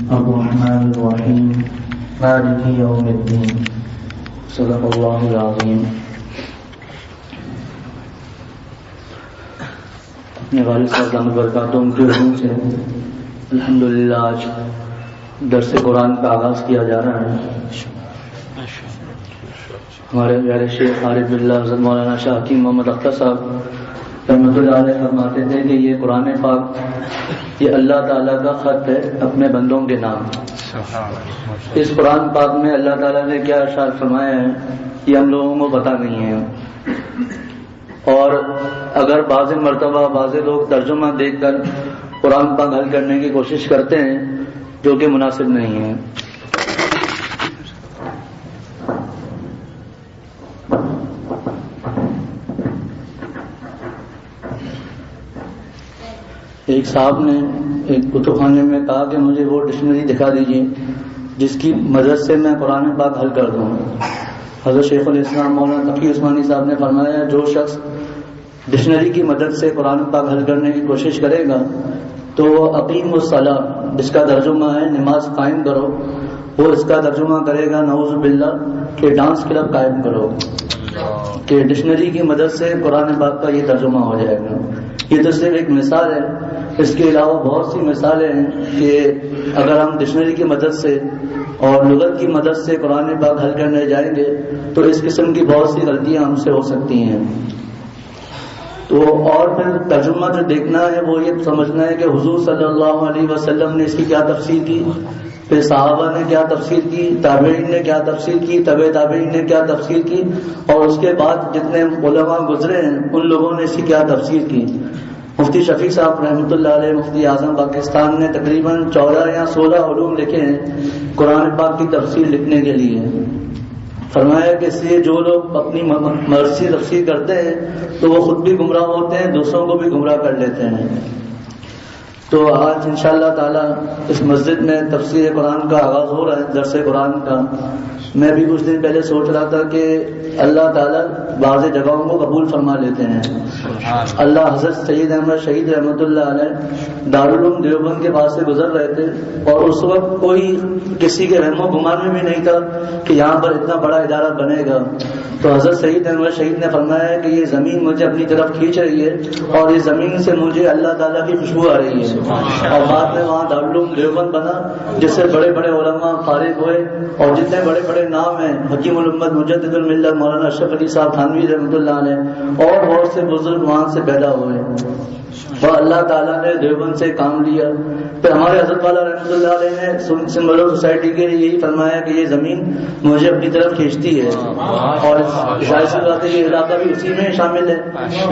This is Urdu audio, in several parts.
الرحمن الرحیم مالک یوم الدین صدق اللہ العظیم۔ اپنے والد صاحب دامت برکاتہم کے حکم سے الحمدللہ آج درس قرآن کا آغاز کیا جا رہا ہے۔ ہمارے پیارے شیخ عارف باللہ حضرت مولانا شاہ حکیم محمد اختر صاحب رحمۃ اللہ علیہ فرماتے تھے کہ یہ قرآن پاک یہ اللہ تعالیٰ کا خط ہے اپنے بندوں کے نام۔ اس قرآن پاک میں اللہ تعالیٰ نے کیا ارشاد فرمایا ہے یہ ہم لوگوں کو پتہ نہیں ہے، اور اگر بعض مرتبہ بعض لوگ ترجمہ دیکھ کر قرآن پاک حل کرنے کی کوشش کرتے ہیں جو کہ مناسب نہیں ہے۔ ایک صاحب نے ایک کتب خانے میں کہا کہ مجھے وہ ڈکشنری دکھا دیجیے جس کی مدد سے میں قرآن پاک حل کر دوں۔ حضرت شیخ الاسلام مولانا تقی عثمانی صاحب نے فرمایا جو شخص ڈکشنری کی مدد سے قرآن پاک حل کرنے کی کوشش کرے گا تو وہ اقیم الصلاۃ جس کا ترجمہ ہے نماز قائم کرو، وہ اس کا ترجمہ کرے گا نعوذ باللہ کہ ڈانس کلب قائم کرو، کہ ڈکشنری کی مدد سے قرآن پاک کا یہ ترجمہ ہو جائے گا۔ یہ تو صرف ایک مثال ہے، اس کے علاوہ بہت سی مثالیں ہیں کہ اگر ہم ڈکشنری کی مدد سے اور لغت کی مدد سے قرآن پاک حل کرنے جائیں گے تو اس قسم کی بہت سی غلطیاں ہم سے ہو سکتی ہیں۔ تو اور پھر ترجمہ جو دیکھنا ہے وہ یہ سمجھنا ہے کہ حضور صلی اللہ علیہ وسلم نے اس کی کیا تفسیر کی، پھر صحابہ نے کیا تفسیر کی، تابعین نے کیا تفسیر کی، تبع تابعین نے کیا تفسیر کی، اور اس کے بعد جتنے علماء گزرے ہیں ان لوگوں نے اس کی کیا تفسیر کی۔ مفتی شفیع صاحب رحمۃ اللہ علیہ مفتی اعظم پاکستان نے تقریباً 14 یا 16 علوم لکھے ہیں قرآن پاک کی تفسیر لکھنے کے لیے۔ فرمایا کہ اس لیے جو لوگ اپنی مرضی تفسیر کرتے ہیں تو وہ خود بھی گمراہ ہوتے ہیں، دوسروں کو بھی گمراہ کر لیتے ہیں۔ تو آج انشاءاللہ تعالی اس مسجد میں تفسیر قرآن کا آغاز ہو رہا ہے، درس قرآن کا۔ میں بھی کچھ دن پہلے سوچ رہا تھا کہ اللہ تعالیٰ بعض جگہوں کو قبول فرما لیتے ہیں۔ اللہ حضرت سید احمد شہید رحمۃ اللہ علیہ دارالعلوم دیوبند کے پاس سے گزر رہے تھے، اور اس وقت کوئی کسی کے رحم و گمان میں بھی نہیں تھا کہ یہاں پر اتنا بڑا ادارہ بنے گا۔ تو حضرت سید احمد شہید نے فرمایا کہ یہ زمین مجھے اپنی طرف کھینچ رہی ہے اور اس زمین سے مجھے اللہ تعالیٰ کی خوشبو آ رہی ہے۔ اور بعد میں وہاں دارالعلوم دیوبند بنا جس سے بڑے بڑے علماء فارغ ہوئے، اور جتنے بڑے بڑے نام ہیں حکیم الامت مجدد الملت مولانا اشرف علی صاحب تھانوی رحمۃ اللہ علیہ اور بہت سے بزرگ وہاں سے پیدا ہوئے، اور اللہ تعالیٰ نے دیوبند سے کام لیا۔ پھر ہمارے حضرت والا رحمۃ اللہ علیہ نے سمبل سوسائٹی کے لیے یہی فرمایا کہ یہ زمین مجھے اپنی طرف کھینچتی ہے، اور ظاہر سی بات ہے یہ علاقہ بھی اسی میں شامل ہے۔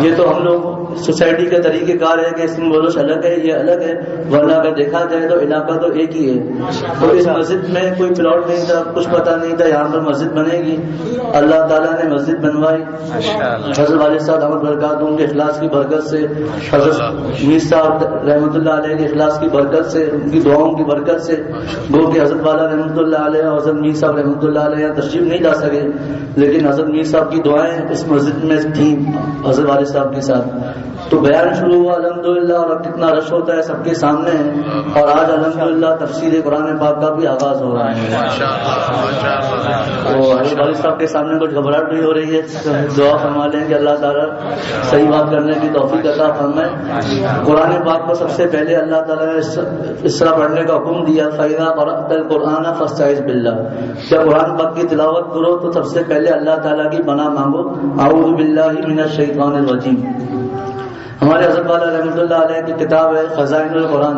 یہ تو ہم لوگ سوسائٹی کا طریقہ کار ہے کہ سمبولوس الگ ہے، یہ الگ ہے، ورنہ اگر دیکھا جائے تو علاقہ تو ایک ہی ہے۔ تو اس مسجد میں کوئی پلاٹ نہیں تھا، کچھ پتہ نہیں تھا یہاں پر مسجد بنے گی، اللہ تعالیٰ نے مسجد بنوائی۔ حضرت والد صاحب دامت برکاتہم کے اخلاص کی برکت سے، حضرت میر صاحب رحمۃ اللہ علیہ کے اخلاص کی برکت سے، ان کی دعاؤں کی برکت سے، گو کہ حضرت والا رحمۃ اللہ علیہ اور حضرت میر صاحب رحمۃ اللہ علیہ تشریف نہیں لا سکے، لیکن حضرت میر صاحب کی دعائیں اس مسجد میں تھیں حضرت والد صاحب کے ساتھ۔ تو بیان شروع ہوا الحمدللہ، اور اب کتنا رش ہوتا ہے سب کے سامنے ہے، اور آج الحمدللہ تفسیر قرآن پاک کا بھی آغاز ہو رہا ہے۔ تو حضرت والد صاحب کے سامنے کچھ گھبراہٹ بھی ہو رہی ہے، دعا فرما لیں کہ اللہ تعالیٰ صحیح بات کرنے کی توفیق عطا فرمائے۔ قرآن پاک کو سب سے پہلے اللہ تعالیٰ نے اس طرح پڑھنے کا حکم دیا، فَإِذَا قَرَأْتَ الْقُرْآنَ فَاسْتَعِذْ بِاللَّهِ، جب قرآن پاک کی تلاوت کرو تو سب سے پہلے اللہ تعالیٰ کی پناہ مانگو، اعوذ باللہ من الشیطان الرجیم۔ ہمارے حضرت والا رحمۃ اللہ علیہ کی کتاب ہے خزائن القرآن،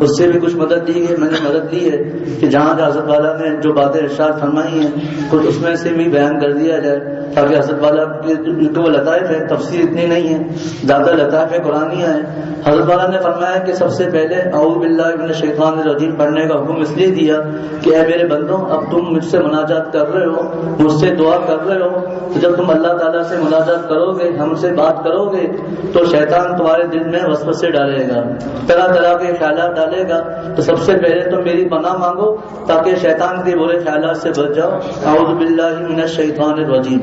اس سے بھی کچھ مدد لی ہے، میں نے مدد لی ہے کہ جہاں حضرت والا نے جو باتیں ارشاد فرمائی ہیں کچھ اس میں سے بھی بیان کر دیا جائے، تاکہ حضرت والا کی وہ لطائف ہے، تفسیر اتنی نہیں ہے، زیادہ لطائف قرآنیہ ہیں۔ حضرت والا نے فرمایا کہ سب سے پہلے اعوذ باللہ من الشیطان الرجیم پڑھنے کا حکم اس لیے دیا کہ اے میرے بندوں، اب تم مجھ سے مناجات کر رہے ہو، مجھ سے دعا کر رہے ہو، تو جب تم اللہ تعالیٰ سے مناجات کرو گے، ہم سے بات کرو گے، تو شیطان تمہارے دل میں وسوسے ڈالے گا، طرح طرح کے خیالات ڈالے گا تو سب سے پہلے تو میری پناہ مانگو تاکہ شیطان کے برے خیالات سے بچ جاؤ. اعوذ باللہ من الشیطان الرجیم.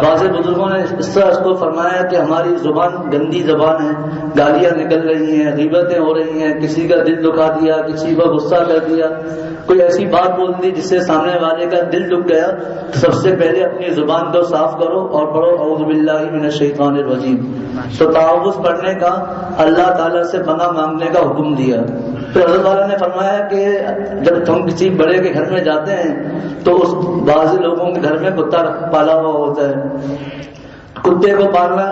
بعض بزرگوں نے اس طرح اس کو فرمایا کہ ہماری زبان گندی زبان ہے, گالیاں نکل رہی ہیں, غیبتیں ہو رہی ہیں, کسی کا دل دکھا دیا, کسی کو غصہ کر دیا, کوئی ایسی بات بول دی جس سے سامنے والے کا دل دکھ گیا, تو سب سے پہلے اپنی زبان کو صاف کرو اور پڑھو اعوذ باللہ من الشیطان الرجیم. تو تعوذ پڑھنے کا اللہ تعالیٰ سے پناہ مانگنے کا حکم دیا. پھر حضرت والا نے فرمایا کہ جب ہم کسی بڑے کے گھر میں جاتے ہیں تو اس بعض لوگوں کے گھر میں کتا پالا ہوا ہوتا ہے. کتے کو پالنا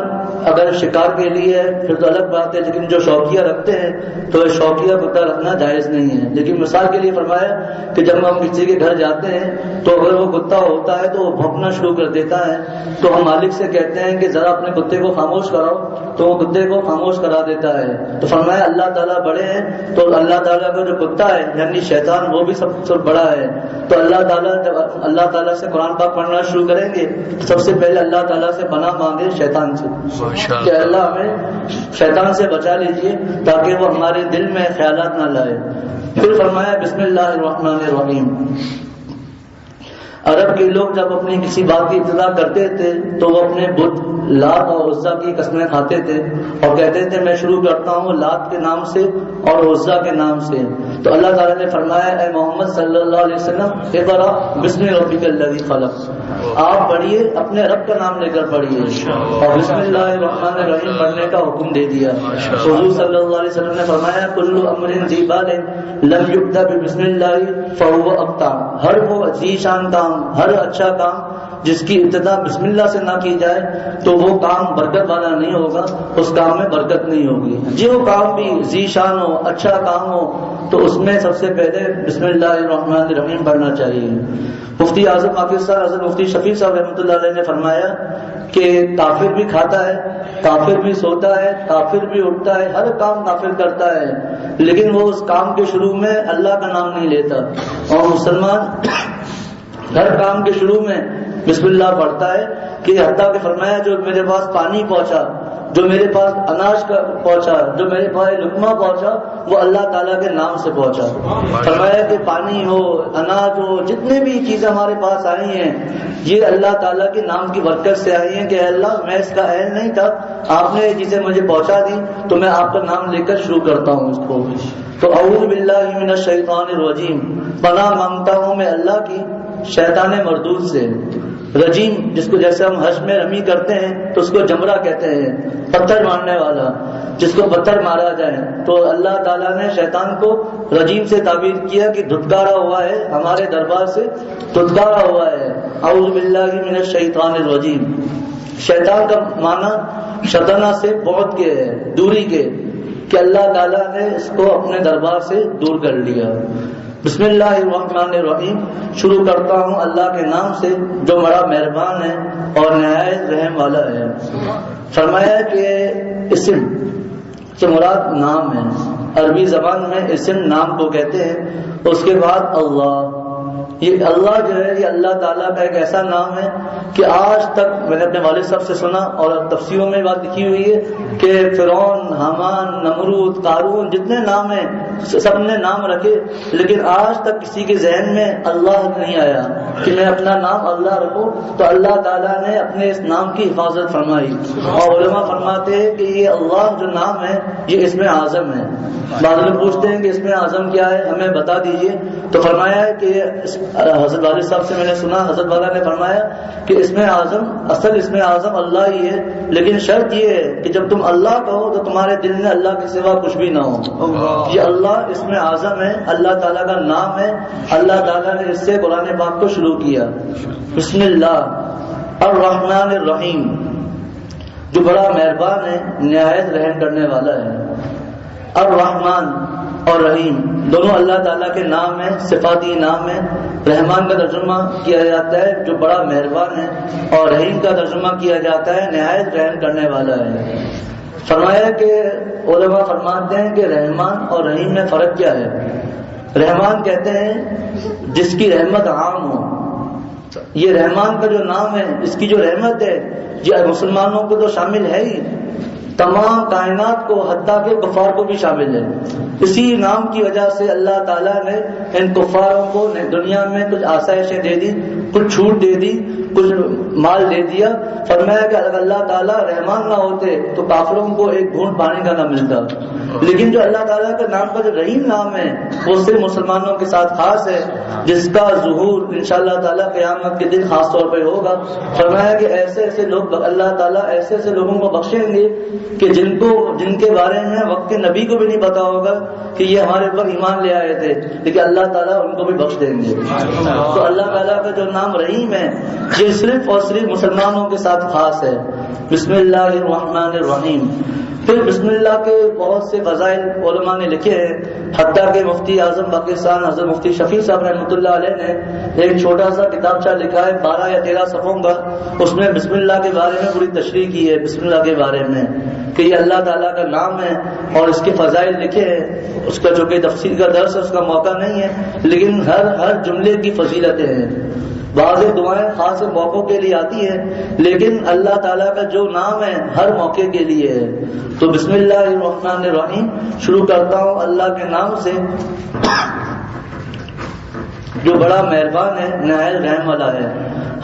اگر شکار کے لیے ہے پھر تو الگ بات ہے, لیکن جو شوقیہ رکھتے ہیں تو شوقیہ کتا رکھنا جائز نہیں ہے. لیکن مثال کے لیے فرمایا کہ جب ہم کسی کے گھر جاتے ہیں تو اگر وہ کتا ہوتا ہے تو وہ بھونکنا شروع کر دیتا ہے, تو ہم مالک سے کہتے ہیں کہ ذرا اپنے کتے کو خاموش کراؤ, تو وہ کتے کو خاموش کرا دیتا ہے. تو فرمایا اللہ تعالیٰ بڑے ہیں تو اللہ تعالیٰ کا جو کتا ہے یعنی شیطان وہ بھی سب سے بڑا ہے. تو اللہ تعالیٰ جب اللہ تعالیٰ سے قرآن پاک پڑھنا شروع کریں گے سب سے پہلے اللہ تعالیٰ سے پناہ مانگے شیطان سے کہ اللہ ہمیں شیطان سے بچا لیجیے تاکہ وہ ہمارے دل میں خیالات نہ لائے. پھر فرمایا بسم اللہ الرحمن الرحیم. عرب کے لوگ جب اپنی کسی بات کی ابتدا کرتے تھے تو وہ اپنے بت لات اور عزا کی قسمیں کھاتے تھے اور کہتے تھے میں شروع کرتا ہوں لات کے نام سے اور عزا کے نام سے. تو اللہ تعالیٰ نے فرمایا اے محمد صلی اللہ علیہ وسلم اقرأ بسم ربک الذی خلق, آپ پڑھیے اپنے رب کا نام لے کر پڑھیے اور بسم اللہ الرحمن الرحیم پڑھنے کا حکم دے دیا. حضور صلی اللہ علیہ وسلم نے فرمایا کل امر ذی بال لم یبدأ بسم اللہ فهو ابتر, ہر وہ ذی شان کام, ہر اچھا کام جس کی ابتدا بسم اللہ سے نہ کی جائے تو وہ کام برکت والا نہیں ہوگا, اس کام میں برکت نہیں ہوگی. جو کام بھی ذی شان ہو, اچھا کام ہو, تو اس میں سب سے پہلے بسم اللہ الرحمن الرحیم پڑھنا چاہیے. مفتی اعظم پاکستان حضرت مفتی شفیع صاحب رحمۃ اللہ علیہ نے فرمایا کہ کافر بھی کھاتا ہے, کافر بھی سوتا ہے, کافر بھی اٹھتا ہے, ہر کام کافر کرتا ہے, لیکن وہ اس کام کے شروع میں اللہ کا نام نہیں لیتا. اور مسلمان ہر کام کے شروع میں بسم اللہ پڑھتا ہے کہ حتیٰ کہ فرمایا جو میرے پاس پانی پہنچا, جو میرے پاس اناج کا پہنچا, جو میرے پاس لقمہ پہنچا وہ اللہ تعالیٰ کے نام سے پہنچا. فرمایا کہ پانی ہو, اناج ہو, جتنے بھی چیزیں ہمارے پاس آئی ہیں یہ اللہ تعالیٰ کے نام کی برکت سے آئی ہیں کہ اے اللہ میں اس کا اہل نہیں تھا, آپ نے یہ چیزیں مجھے پہنچا دی تو میں آپ کا نام لے کر شروع کرتا ہوں اس کو. تو اعوذ باللہ من الشیطان الرجیم, پناہ مانگتا ہوں میں اللہ کی شیطان مردود سے. رجیم جس کو جیسے ہم حج میں رمی کرتے ہیں تو اس کو جمرہ کہتے ہیں, پتھر مارنے والا, جس کو پتھر مارا جائے. تو اللہ تعالیٰ نے شیطان کو رجیم سے تعبیر کیا کہ دھتکارا ہوا ہے, ہمارے دربار سے دھتکارا ہوا ہے. اعوذ باللہ من الشیطان الرجیم. شیطان کا معنی شطنا سے بہت کے ہے, دوری کے, کہ اللہ تعالیٰ نے اس کو اپنے دربار سے دور کر لیا. بسم اللہ الرحمن الرحیم, شروع کرتا ہوں اللہ کے نام سے جو بڑا مہربان ہے اور نہایت رحم والا ہے. فرمایا کہ اسم سے مراد نام ہے, عربی زبان میں اسم نام کو کہتے ہیں. اس کے بعد اللہ, یہ اللہ جو ہے یہ اللہ تعالیٰ کا ایک ایسا نام ہے کہ آج تک میں نے اپنے والد صاحب سے سنا اور تفسیروں میں بات لکھی ہوئی ہے کہ فرعون, حامان, نمرود, قارون جتنے نام ہیں سب نے نام رکھے, لیکن آج تک کسی کے ذہن میں اللہ نہیں آیا کہ میں اپنا نام اللہ رکھوں. تو اللہ تعالیٰ نے اپنے اس نام کی حفاظت فرمائی. اور علماء فرماتے ہیں کہ یہ اللہ جو نام ہے یہ اسم اعظم ہے. بعض لوگ پوچھتے ہیں کہ اسم اعظم کیا ہے, ہمیں بتا دیجئے. تو فرمایا ہے کہ حضرت والد صاحب سے میں نے سنا, حضرت والا نے فرمایا کہ اسم اعظم, اصل اسم اعظم اللہ ہی ہے, لیکن شرط یہ ہے کہ جب تم اللہ کہو تو تمہارے دل میں اللہ کے سوا کچھ بھی نہ ہو. یہ اللہ اسم اعظم ہے, اللہ تعالیٰ کا نام ہے. اللہ تعالیٰ نے اس سے قرآن پاک کو شروع کیا. بسم اللہ الرحمن الرحیم, جو بڑا مہربان ہے, نہایت رحم کرنے والا ہے. الرحمن اور رحیم دونوں اللہ تعالیٰ کے نام ہیں, صفاتی نام ہیں. رحمان کا ترجمہ کیا جاتا ہے جو بڑا مہربان ہے, اور رحیم کا ترجمہ کیا جاتا ہے نہایت رحم کرنے والا ہے. فرمایا کہ علماء فرماتے ہیں کہ رحمان اور رحیم میں فرق کیا ہے. رحمان کہتے ہیں جس کی رحمت عام ہو. یہ رحمان کا جو نام ہے اس کی جو رحمت ہے یہ مسلمانوں کو تو شامل ہے ہی, تمام کائنات کو حتیٰ کہ کفار کو بھی شامل ہے۔ اسی نام کی وجہ سے اللہ تعالیٰ نے ان کفاروں کو دنیا میں کچھ آسائشیں دے دی، کچھ چھوٹ دے دی، کچھ مال دے دیا۔ فرمایا کہ اگر اللہ تعالیٰ رحمان نہ ہوتے تو کافروں کو ایک گھونٹ پانی کا نہ ملتا، لیکن جو اللہ تعالیٰ کے نام کا جو رحیم نام ہے وہ صرف مسلمانوں کے ساتھ خاص ہے، جس کا ظہور انشاءاللہ تعالیٰ قیامت کے دن خاص طور پہ ہوگا۔ فرمایا کہ ایسے ایسے لوگ اللہ تعالیٰ ایسے ایسے لوگوں کو بخشیں گے کہ جن کے بارے میں وقت کے نبی کو بھی نہیں پتا ہوگا کہ یہ ہمارے اوپر ایمان لے آئے تھے، لیکن اللہ تعالیٰ ان کو بھی بخش دیں گے۔ تو اللہ تعالیٰ کا جو نام رحیم ہے یہ صرف اور صرف مسلمانوں کے ساتھ خاص ہے۔ بسم اللہ الرحمن الرحیم۔ پھر بسم اللہ کے بہت سے فضائل علماء نے لکھے ہیں، حتیٰ کہ مفتی اعظم پاکستان حضرت مفتی شفیع صاحب رحمۃ اللہ علیہ نے ایک چھوٹا سا کتابچہ لکھا ہے 12 یا 13 صفحوں کا، اس میں بسم اللہ کے بارے میں پوری تشریح کی ہے، بسم اللہ کے بارے میں کہ یہ اللہ تعالیٰ کا نام ہے اور اس کے فضائل لکھے ہیں۔ اس کا جو کہ تفصیل کا درس ہے اس کا موقع نہیں ہے، لیکن ہر جملے کی فضیلتیں ہیں۔ بعض دعائیں خاص موقعوں کے لیے آتی ہیں، لیکن اللہ تعالیٰ کا جو نام ہے ہر موقع کے لیے ہے۔ تو بسم اللہ الرحمن الرحیم شروع کرتا ہوں اللہ کے نام سے جو بڑا مہربان ہے، نہایت رحم والا ہے۔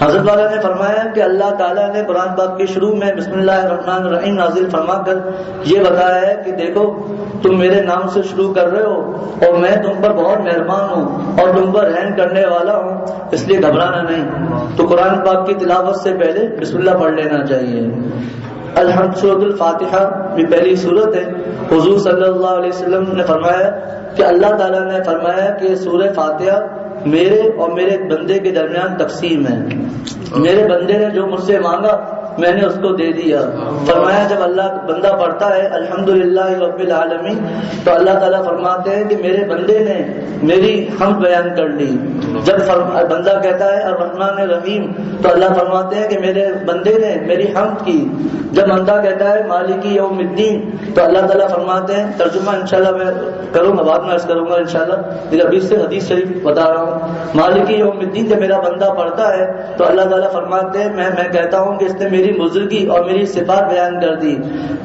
حضرت والا نے فرمایا کہ اللہ تعالیٰ نے قرآن پاک کے شروع میں بسم اللہ الرحمن الرحیم نازل فرما کر یہ بتایا ہے کہ دیکھو تم میرے نام سے شروع کر رہے ہو اور میں تم پر بہت مہربان ہوں اور تم پر رحم کرنے والا ہوں، اس لیے گھبرانا نہیں۔ تو قرآن پاک کی تلاوت سے پہلے بسم اللہ پڑھ لینا چاہیے۔ الحمد سورۃ الفاتحہ یہ پہلی سورت ہے۔ حضور صلی اللہ علیہ وسلم نے فرمایا کہ اللہ تعالیٰ نے فرمایا کہ سورہ فاتحہ میرے اور میرے بندے کے درمیان تقسیم ہے، میرے بندے نے جو مجھ سے مانگا میں نے اس کو دے دیا۔ فرمایا جب اللہ بندہ پڑھتا ہے الحمدللہ رب العالمین تو اللہ تعالیٰ فرماتے ہیں کہ میرے بندے نے میری حمد بیان کر لی۔ جب بندہ کہتا ہے الرحمن الرحیم تو اللہ فرماتے ہیں کہ میرے بندے نے میری حمد کی۔ جب بندہ کہتا ہے مالک یوم الدین تو اللہ تعالیٰ فرماتے ہیں، ترجمہ انشاءاللہ میں کروں گا، بعد میں عرض کروں گا انشاءاللہ، لیکن ابھی سے حدیث شریف بتا رہا ہوں۔ مالک یوم الدین جب میرا بندہ پڑھتا ہے تو اللہ تعالیٰ فرماتے ہیں میں کہتا ہوں کہ اس نے میری بزرگی اور میری صفات بیان کر دی۔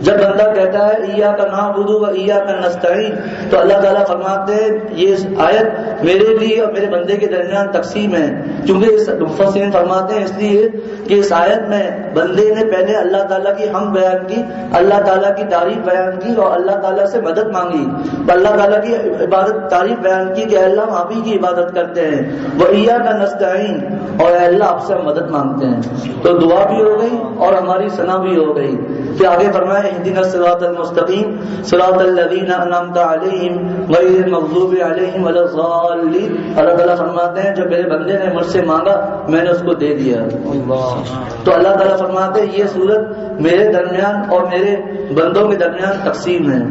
جب بندہ کہتا ہے ایاک نعبد و ایاک نستعین تو اللہ تعالیٰ فرماتے ہیں یہ آیت میرے لیے اور میرے بندے کے درمیان تقسیم ہے، کیونکہ اس مفسرین فرماتے ہیں اس لیے کہ اس آیت میں بندے نے پہلے اللہ تعالیٰ کی حمد بیان کی، اللہ تعالیٰ کی تعریف بیان کی اور اللہ تعالیٰ سے مدد مانگی، اللہ تعالیٰ کی عبادت تعریف بیان کی کہ اللہ ہم آپ ہی کی عبادت کرتے ہیں، وہ ایاک نستعین اور اے اللہ آپ سے مدد مانگتے ہیں۔ تو دعا بھی ہو گئی اور ہماری ثنا بھی ہو گئی۔ پھر آگے فرمایا اہدنا الصراط المستقیم صراط الذین انعمت علیہم غیر المغضوب علیہم ولا الضالین۔ اللہ تعالیٰ فرماتے ہیں جو میرے بندے نے مجھ سے مانگا میں نے اس کو دے دیا۔ تو اللہ تعالیٰ فرماتے ہیں یہ صورت میرے درمیان اور میرے بندوں کے درمیان تقسیم ہے،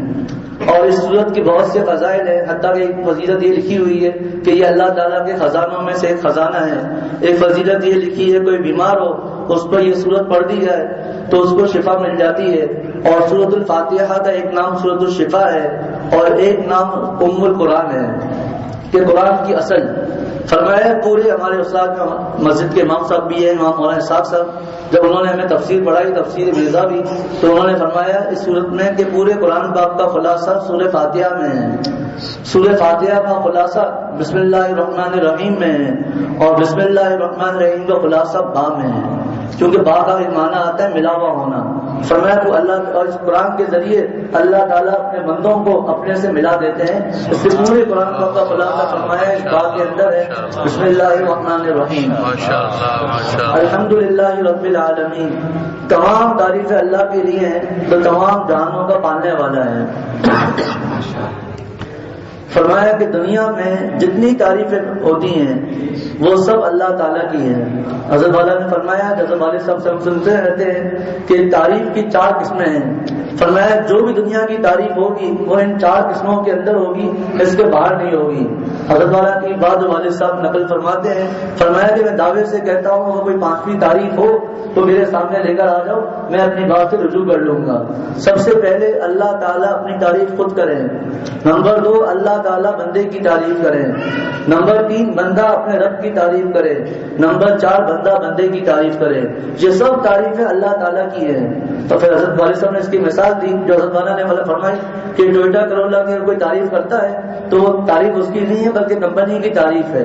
اور اس صورت کی بہت سے فضائل ہیں، حتیٰ کہ ایک فضیلت یہ لکھی ہوئی ہے کہ یہ اللہ تعالیٰ کے خزانوں میں سے ایک خزانہ ہے۔ ایک فضیلت یہ لکھی ہے کوئی بیمار ہو اس پر یہ صورت پڑھ دی جائے تو اس کو شفا مل جاتی ہے۔ اور سورۃ الفاتحہ کا ایک نام سورۃ الشفا ہے اور ایک نام ام القرآن ہے کہ قرآن کی اصل۔ فرمایا پورے ہمارے استاد مسجد کے امام صاحب بھی ہیں، امام مولانا اسحاق صاحب، جب انہوں نے ہمیں تفسیر پڑھائی تفسیر مرزا بھی، تو انہوں نے فرمایا اس صورت میں کہ پورے قرآن پاک کا خلاصہ سورہ فاتحہ میں ہے۔ سورہ فاتحہ کا خلاصہ بسم اللہ الرحمن الرحیم میں ہے اور بسم اللہ الرحمن الرحیم کا خلاصہ با میں ہے، کیونکہ با کا ایک معنی آتا ہے ملا ہوا ہونا۔ فرمایا تو اللہ اور اس قرآن کے ذریعے اللہ تعالیٰ اپنے بندوں کو اپنے سے ملا دیتے ہیں۔ اس سے پورے قرآن پاک کا خلاصہ فرمایا اس بات کے اندر ہے بسم اللہ الرحمن الرحیم۔ الحمدللہ رب العالمین، تمام تعریفیں اللہ کے لیے ہیں جو تمام جہانوں کا پالنے والا ہے۔ فرمایا کہ دنیا میں جتنی تعریفیں ہوتی ہیں وہ سب اللہ تعالیٰ کی ہیں۔ حضرت والا نے فرمایا، حضرت والد صاحب سے ہم سنتے رہتے ہیں کہ تعریف کی 4 قسمیں ہیں۔ فرمایا جو بھی دنیا کی تعریف ہوگی وہ ان 4 قسموں کے اندر ہوگی، اس کے باہر نہیں ہوگی۔ حضرت والا کی بات والد صاحب نقل فرماتے ہیں، فرمایا کہ میں دعوے سے کہتا ہوں اگر کوئی 5ویں تعریف ہو تو میرے سامنے لے کر آ جاؤ، میں اپنی بات سے رجوع کر لوں گا۔ سب سے پہلے اللہ تعالیٰ اپنی تعریف خود کریں، نمبر 2 اللہ تعالیٰ بندے کی تعریف کریں، نمبر 3 بندہ اپنے رب کی تعریف کرے، نمبر 4 بندہ بندے کی تعریف کرے۔ یہ سب تعریفیں اللہ تعالیٰ کی ہیں۔ تو پھر حضرت والد صاحب نے اس کی مثال دی، جو حضرت والا نے فرمائی کہ ٹویوٹا کرولا کی کوئی تعریف کرتا ہے تو وہ تعریف اس کی نہیں ہے بلکہ کمپنی کی تعریف ہے۔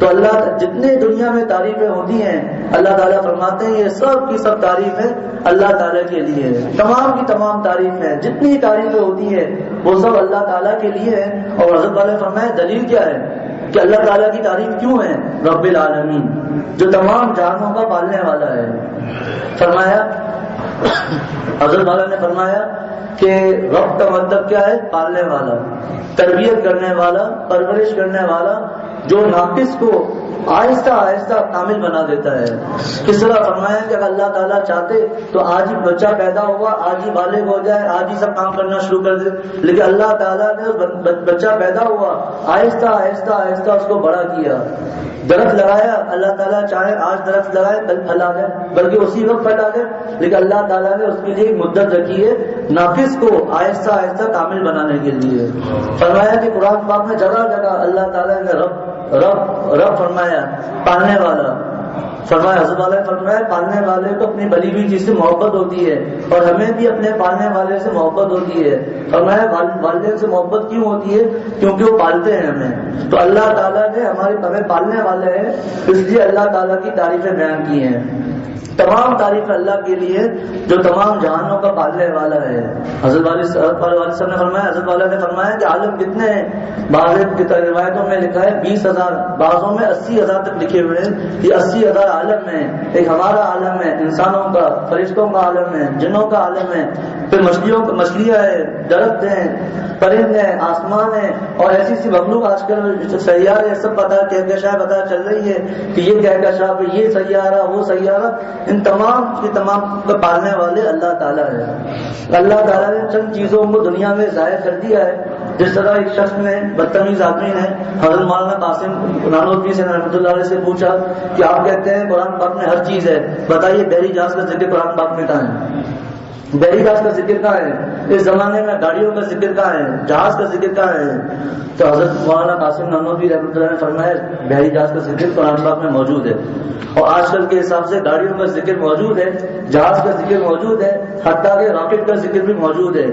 تو اللہ جتنے دنیا میں تعریفیں ہوتی ہیں اللہ تعالیٰ فرماتے ہیں یہ سب کی سب تعریفیں اللہ تعالیٰ کے لیے ہے، تمام کی تمام تعریفیں جتنی تعریفیں ہوتی ہیں وہ سب اللہ تعالیٰ کے لیے ہیں۔ اور حضرت والا فرمایا دلیل کیا ہے کہ اللہ تعالیٰ کی تعریف کیوں ہے؟ رب العالمین، جو تمام جہانوں کا پالنے والا ہے۔ فرمایا حضرت والا نے فرمایا کہ رب کا مطلب کیا ہے؟ پالنے والا، تربیت کرنے والا، پرورش کرنے والا، جو ناقص کو آہستہ آہستہ کامل بنا دیتا ہے۔ کس طرح فرمایا کہ اگر اللہ تعالیٰ چاہتے تو آج ہی بچہ پیدا ہوا، آج ہی بالغ ہو جائے، آج ہی سب کام کرنا شروع کر دے، لیکن اللہ تعالیٰ نے بچہ پیدا ہوا آہستہ آہستہ آہستہ اس کو بڑا کیا۔ درخت لگایا، اللہ تعالیٰ چاہے آج درخت لگائے کل پھل آ جائے، بلکہ اسی وقت پھل آ جائے، لیکن اللہ تعالیٰ نے اس کے لیے ایک مدت رکھی ہے ناقص کو آہستہ آہستہ کامل بنانے کے لیے۔ فرمایا کہ قرآن پاک میں جگہ جگہ اللہ تعالیٰ نے رب فرمایا، پالنے والا فرمایا۔ حضرت والا نے فرمایا پالنے والے کو اپنی بلی ہوئی چیز سے محبت ہوتی ہے، اور ہمیں بھی اپنے پالنے والے سے محبت ہوتی ہے۔ فرمایا والدین سے محبت کیوں ہوتی ہے؟ کیونکہ وہ پالتے ہیں ہمیں۔ تو اللہ تعالیٰ نے ہمیں پالنے والے ہیں، اس لیے اللہ تعالیٰ کی تعریفیں بیان کی ہیں۔ تمام تعریف اللہ کے لیے جو تمام جہانوں کا پالنے والا ہے۔ حضرت والد صاحب نے فرمایا، حضرت والا نے فرمایا کہ عالم کتنے ہیں؟ بعض روایتوں میں لکھا ہے 20,000، بعضوں میں 80,000 تک لکھے ہوئے ہیں۔ یہ 80,000 عالم ہیں، ایک ہمارا عالم ہے، انسانوں کا، فرشتوں کا عالم ہے، جنوں کا عالم ہے، پھر مچھلیاں ہیں، درخت ہیں، پرند ہیں، آسمان ہیں، اور ایسی سی مخلوق آج کل سیارے سب کہکشائیں پتہ چل رہی ہے کہ یہ کہکشاں پہ یہ سیارہ وہ سیارہ، ان تمام کے تمام کو پالنے والے اللہ تعالیٰ ہے۔ اللہ تعالیٰ نے چند چیزوں کو دنیا میں ظاہر کر دیا ہے، جس طرح ایک شخص نے بدتمیز آدمی نے حضرت مولانا قاسم نانوتوی سے رحمۃ اللہ علیہ سے پوچھا کہ آپ کہتے ہیں قرآن پاک میں ہر چیز ہے، بتائیے بحری جہاز کا ذکر قرآن پاک میں کہاں ہے؟ بحری جہاز کا ذکر کہاں ہے؟ اس زمانے میں گاڑیوں کا ذکر کہاں ہے؟ جہاز کا ذکر کہاں ہے؟ تو حضرت مولانا قاسم نانوتوی رحمۃ اللہ نے فرمایا بحری جہاز کا ذکر قرآن پاک میں موجود ہے، اور آج کل کے حساب سے گاڑیوں کا ذکر موجود ہے، جہاز کا ذکر موجود ہے، حتیٰ کہ راکٹ کا ذکر بھی موجود ہے۔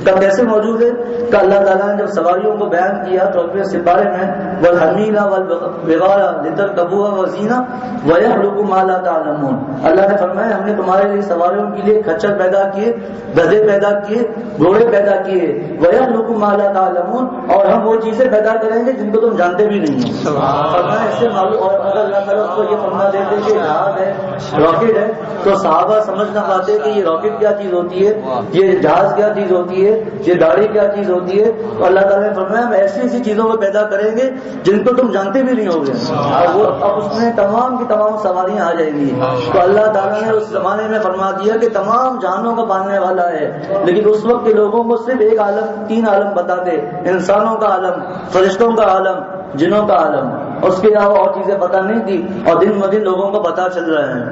کب کیسے موجود ہے؟ کہ اللہ تعالیٰ نے جب سواریوں کو بیان کیا تو اپنے سپارے میں والحمیل والبغال لترکبوها وزینہ ویخلق ما لا تعلمون، اللہ نے فرمایا ہم نے تمہارے لیے سواریوں کے لیے کھچر پیدا کیے، گدھے پیدا کیے، گھوڑے پیدا کیے، ویخلق ما لا تعلمون، اور ہم وہ چیزیں پیدا کریں گے جن کو تم جانتے بھی نہیں ہو۔ فرمایا اس سے معلوم، اور اگر اللہ تعالیٰ اس کو یہ فرما دیتے کہ جہاز ہے، راکٹ ہے، تو صحابہ سمجھ نہ پاتے کہ یہ راکٹ کیا چیز ہوتی ہے، یہ جہاز کیا چیز ہوتی ہے، یہ گاڑی کیا چیز ہوتی ہے۔ تو اللہ تعالیٰ نے فرمایا ہم ایسی ایسی چیزوں کو پیدا کریں گے جن کو تم جانتے بھی نہیں ہوگے، اور وہ اب اس میں تمام کی تمام سواریاں آ جائیں گی۔ تو اللہ تعالیٰ نے اس زمانے میں فرما دیا کہ تمام جہانوں کا پالنے والا ہے، لیکن اس وقت کے لوگوں کو صرف ایک عالم، 3 عالم بتاتے، انسانوں کا عالم، فرشتوں کا عالم، جنوں کا عالم، اس کے علاوہ اور چیزیں پتہ نہیں تھی، اور دن بدن لوگوں کو پتہ چل رہا ہے۔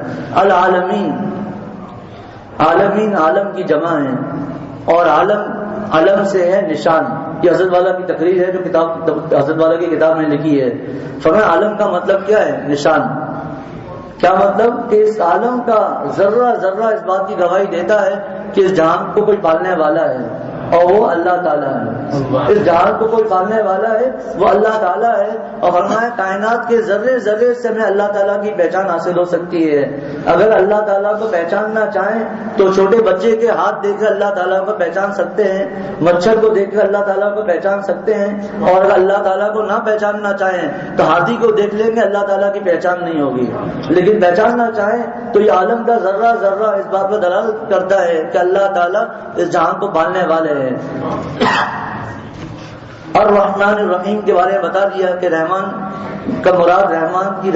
العالمین، عالمین عالم کی جمع ہے، اور علم سے ہے نشان۔ یہ حضرت والا کی تقریر ہے جو کتاب حضرت والا کی کتاب میں لکھی ہے۔ فرمایا عالم کا مطلب کیا ہے؟ نشان۔ کیا مطلب؟ کہ اس عالم کا ذرہ ذرہ اس بات کی گواہی دیتا ہے کہ اس جہان کو کوئی پالنے والا ہے، اور وہ اللہ تعالیٰ ہے۔ اس جہان کو کوئی پالنے والا ہے، وہ اللہ تعالیٰ ہے۔ اور فرمایا کائنات کے ذرے ذرے سے ہمیں اللہ تعالیٰ کی پہچان حاصل ہو سکتی ہے۔ اگر اللہ تعالیٰ کو پہچاننا چاہیں تو چھوٹے بچے کے ہاتھ دیکھ کر اللہ تعالیٰ کو پہچان سکتے ہیں، مچھر کو دیکھ کر اللہ تعالیٰ کو پہچان سکتے ہیں، اور اگر اللہ تعالیٰ کو نہ پہچاننا چاہیں تو ہاتھی کو دیکھ لیں گے، اللہ تعالیٰ کی پہچان نہیں ہوگی۔ لیکن پہچاننا چاہیں تو یہ عالم کا ذرہ ذرہ اس بات پر دلالت کرتا ہے کہ اللہ تعالیٰ اس جہان کو پالنے والے ہیں۔ الرحمن الرحیم کے بارے میں بتا دیا کہ رحمان کا مراد رحمان کی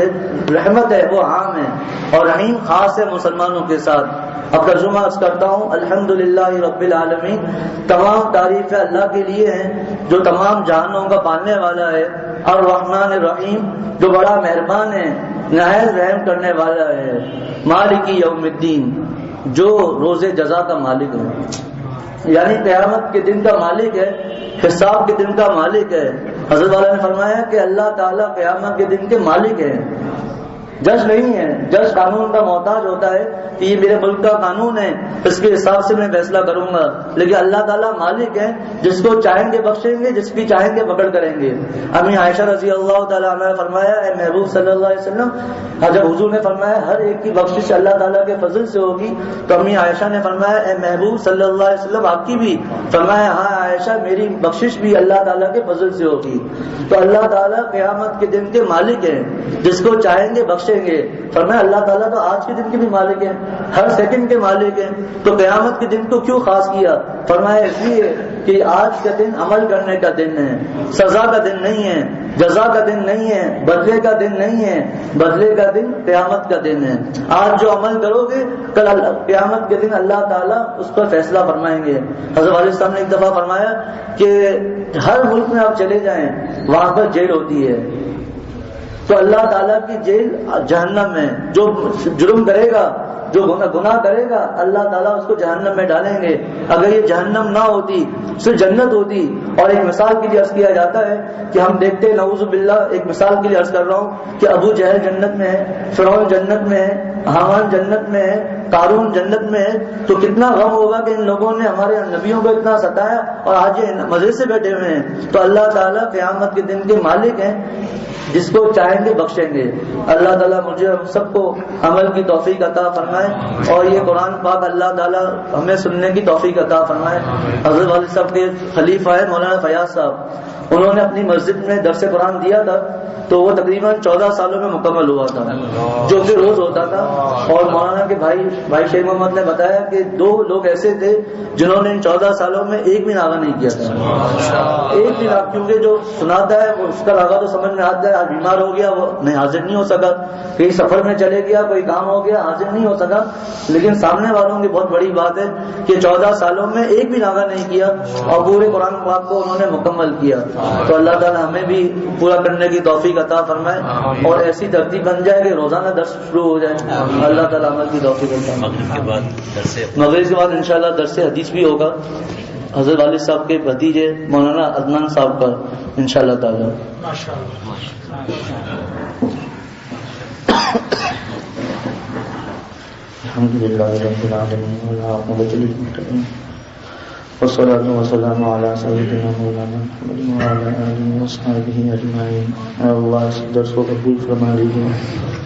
رحمت ہے، وہ عام ہے، اور رحیم خاص ہے مسلمانوں کے ساتھ۔ اب ترجمہ کرتا ہوں، الحمدللہ رب العالمین، تمام تعریفیں اللہ کے لیے ہیں جو تمام جہانوں کا پالنے والا ہے۔ الرحمن الرحیم، جو بڑا مہربان ہے، نہایت رحم کرنے والا ہے۔ مالک یوم الدین، جو روز جزا کا مالک ہے، یعنی قیامت کے دن کا مالک ہے، حساب کے دن کا مالک ہے۔ حضرت والا نے فرمایا کہ اللہ تعالیٰ قیامت کے دن کے مالک ہیں، جج نہیں ہے۔ جج قانون کا محتاج ہوتا ہے کہ یہ میرے ملک کا قانون ہے، اس کے حساب سے میں فیصلہ کروں گا، لیکن اللہ تعالیٰ مالک ہے، جس کو چاہیں گے بخشیں گے، جس کی چاہیں گے پکڑ کریں گے۔ امی عائشہ رضی اللہ تعالیٰ عنہ نے فرمایا، اے محبوب صلی اللہ علیہ وسلم، جب حضور نے فرمایا ہر ایک کی بخشش اللہ تعالیٰ کے فضل سے ہوگی، تو امی عائشہ نے فرمایا، اے محبوب صلی اللہ علیہ وسلم آپ کی بھی؟ فرمایا ہاں عائشہ، میری بخشش بھی اللہ تعالیٰ کے فضل سے ہوگی۔ تو اللہ تعالیٰ قیامت کے دن کے مالک ہیں، جس کو چاہیں گے بخشیں گے۔ فرمایا اللہ تعالیٰ تو آج کے دن کے بھی مالک ہیں، ہر سیکنڈ کے مالک ہیں، تو قیامت کے دن کو کیوں خاص کیا؟ فرمایا اس لیے کہ آج کا دن عمل کرنے کا دن ہے، سزا کا دن نہیں ہے، جزا کا دن نہیں ہے، بدلے کا دن نہیں ہے، بدلے کا دن قیامت کا دن ہے۔ آج جو عمل کرو گے کل قیامت کے دن اللہ تعالیٰ اس پر فیصلہ فرمائیں گے۔ حضرت والد صاحب نے ایک دفعہ فرمایا کہ ہر ملک میں آپ چلے جائیں وہاں پر جیل ہوتی ہے، تو اللہ تعالیٰ کی جیل جہنم ہے۔ جو جرم کرے گا، جو گناہ کرے گا، اللہ تعالیٰ اس کو جہنم میں ڈالیں گے۔ اگر یہ جہنم نہ ہوتی، صرف جنت ہوتی۔ اور ایک مثال کے لیے عرض کیا جاتا ہے کہ ہم دیکھتے ہیں نعوذ باللہ، ایک مثال کے لیے عرض کر رہا ہوں کہ ابو جہل جنت میں ہے، فرعون جنت میں ہے، حامان جنت میں ہے، قارون جنت میں ہے، تو کتنا غم ہوگا کہ ان لوگوں نے ہمارے نبیوں کو اتنا ستایا اور آج یہ مزے سے بیٹھے ہوئے ہیں۔ تو اللہ تعالیٰ قیامت کے دن کے مالک ہیں، جس کو چاہیں گے بخشیں گے۔ اللہ تعالیٰ مجھے ہم سب کو عمل کی توفیق عطا فرمائے، اور یہ قرآن پاک اللہ تعالیٰ ہمیں سننے کی توفیق عطا فرمائے۔ حضرت والد صاحب کے خلیفہ ہے مولانا فیاض صاحب، انہوں نے اپنی مسجد میں درس قرآن دیا تھا، تو وہ تقریباً 14 سالوں میں مکمل ہوا تھا، جو کہ روز ہوتا تھا۔ اور مولانا کے بھائی شیخ محمد نے بتایا کہ 2 لوگ ایسے تھے جنہوں نے ان 14 سالوں میں ایک بھی ناغہ نہیں کیا تھا، ایک بھی ناغہ، کیونکہ جو سناتا ہے وہ اس کا ناغہ تو سمجھ میں آتا ہے۔ آج بیمار ہو گیا، وہ نہیں حاضر نہیں ہو سکا، کہیں سفر میں چلے گیا، کوئی کام ہو گیا، حاضر نہیں ہو سکا، لیکن سامنے والوں کی بہت بڑی بات ہے کہ 14 سالوں میں ایک بھی ناغہ نہیں کیا اور پورے قرآن پاک کو انہوں نے مکمل کیا۔ تو اللہ تعالیٰ ہمیں بھی پورا کرنے کی توفیق عطا فرمائے، اور ایسی ترتیب بن جائے کہ روزانہ درس شروع ہو جائے۔ اللہ تعالیٰ عمل کی توفیق عطا فرمائے۔ مغرب کے بعد انشاءاللہ درس حدیث بھی ہوگا، حضرت والد صاحب کے بھتیجے مولانا عدنان صاحب کا انشاءاللہ تعالیٰ۔ الحمدللہ رب العالمین والعاقبۃ للمتقین والصلاة والسلام علی سیدنا مولانا محمد وعلی آلہ وصحبہ اجمعین۔ اے اللہ اس درس کو قبول فرما لیجیے،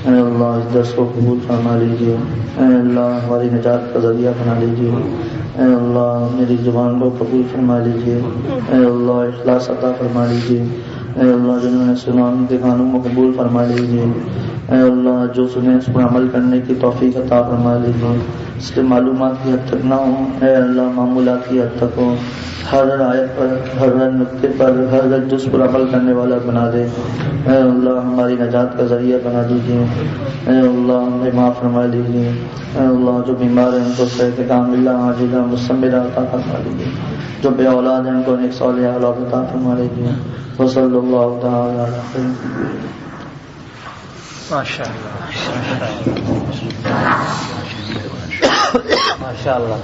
اے اللہ اس درس کو قبول فرما لیجیے، اے اللہ ہماری نجات کا ذریعہ بنا لیجیے، اے اللہ میری زبان کو قبول فرما لیجیے، اے اللہ اخلاص عطا فرما لیجیے، اے اللہ جنہوں نے سنا ان کے کانوں کو قبول فرما لیجیے، اے اللہ جو سنے اس پر عمل کرنے کی توفیق عطا فرما لیجیے، اس کے معلومات کی حد تک نہ ہوں، اے اللہ معمولات کی حد تک ہوں، ہر آیت پر، ہر نقطے پر، ہر جز پر عمل کرنے والا بنا دے، اے اللہ ہماری نجات کا ذریعہ بنا دیجیے، اے اللہ ہمیں معاف فرما لیجیے، اے اللہ جو بیمار ہیں ان کو صحت کاملہ عاجلہ مستمرہ عطا فرما لیجیے، جو بے اولاد ہیں ان کو نیک صالحہ اولاد عطا فرما لیجیے۔ وصلی اللہ تعالی علی خیر۔ ماشاء اللہ